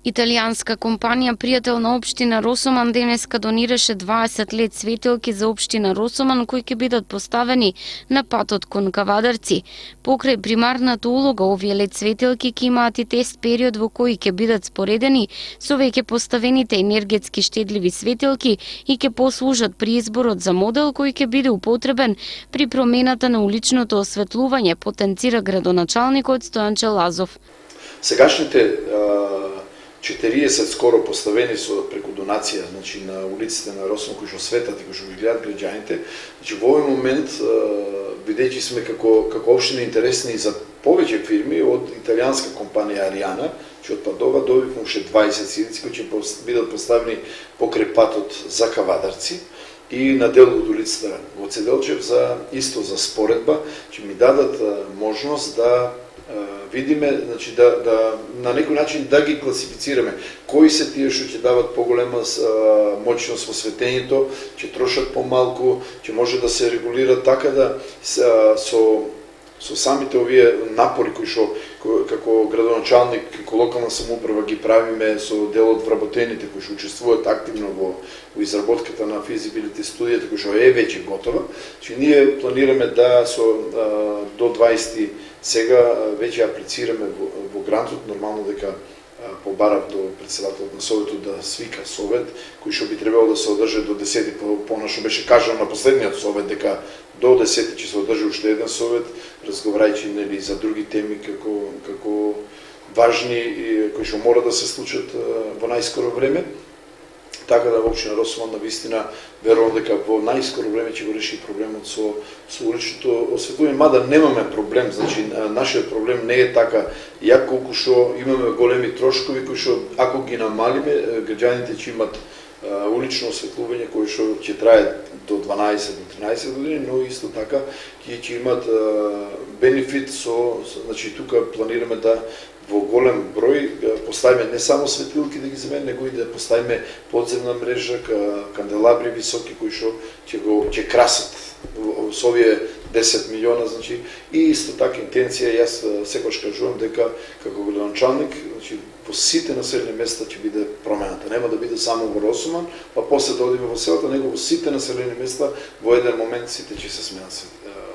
Италијанска компанија пријател на општина Росоман денеска донираше 20 лед светилки за општина Росоман кои ќе бидат поставени на патот кон Кавадарци. Покрај примарната улога, овие лед светилки ќе имаат и тест период во кој ќе бидат споредени со веќе поставените енергетски штедливи светилки и ќе послужат при изборот за модел кој ќе биде употребен при промената на уличното осветлување, потенцира градоначалникот Стојанче Лазов. Сегашните 40 скоро поставени со преку донација, значи на улиците на Росоман кои што светат и кои што ги гледат граѓаните. Значи во овој момент бидејќи сме како општина интересни за повеќе фирми од италијанска компанија Ариана, че од Падова добивме уште 20 светилки кои ќе бидат поставени покрај патот за Кавадарци и на дел од улицата Гоце Делчев за споредба, че ми дадат можност да видиме, значи да на некој начин да ги класифицираме кои се тие што ќе дават поголема моќност во светењето, ќе трошат помалку, ќе може да се регулира така да со самите овие напори кои што како градоначалник, како локална самоуправа ги правиме со дел од вработените кои што учествуваат активно во изработката на физибилити студијата кои што е веќе готова, че ние планираме да до 20 сега веќе аплицираме во грантот, нормално дека побарав до председателот на Советот да свика Совет, кој што би требало да се одржи до 10, понашто беше кажано на последниот Совет дека до 10 ќе се одржи уште еден Совет, разговарајќи нели за други теми како важни кои што мора да се случат во најскоро време. Така да во општина Росоман навистина верувам дека во најскоро време ќе го реши проблемот со уличното осветлување, мада немаме проблем, значи нашиот проблем не е така ја колку што имаме големи трошкови кои што ако ги намалиме граѓаните ќе имат улично осветлување кои што ќе трае до 12 до 13 години, но исто така ќе имат бенефит значи тука планираме да во голем број поставиме не само светилки да ги замене, него и да поставиме подземна мрежа, канделабри високи кои што ќе красат со овие 10 милиона, значи и исто така интенција, јас секогаш кажувам дека како градоначалник, значи во сите населени места ќе биде промената. Нема да биде само во Росоман, па после да одиме во селата, него во сите населени места во еден момент сите ќе се сменат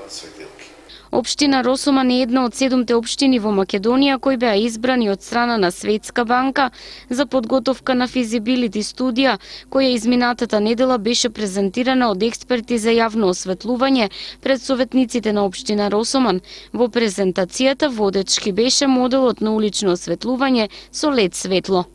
светилки. Општина Росоман е една од 7 општини во Македонија кои беа избрани од страна на Светска банка за подготовка на физибилити студија, која изминатата недела беше презентирана од експерти за јавно осветлување пред советниците на општина Росоман. Во презентацијата водечки беше моделот на улично осветлување со лед светло.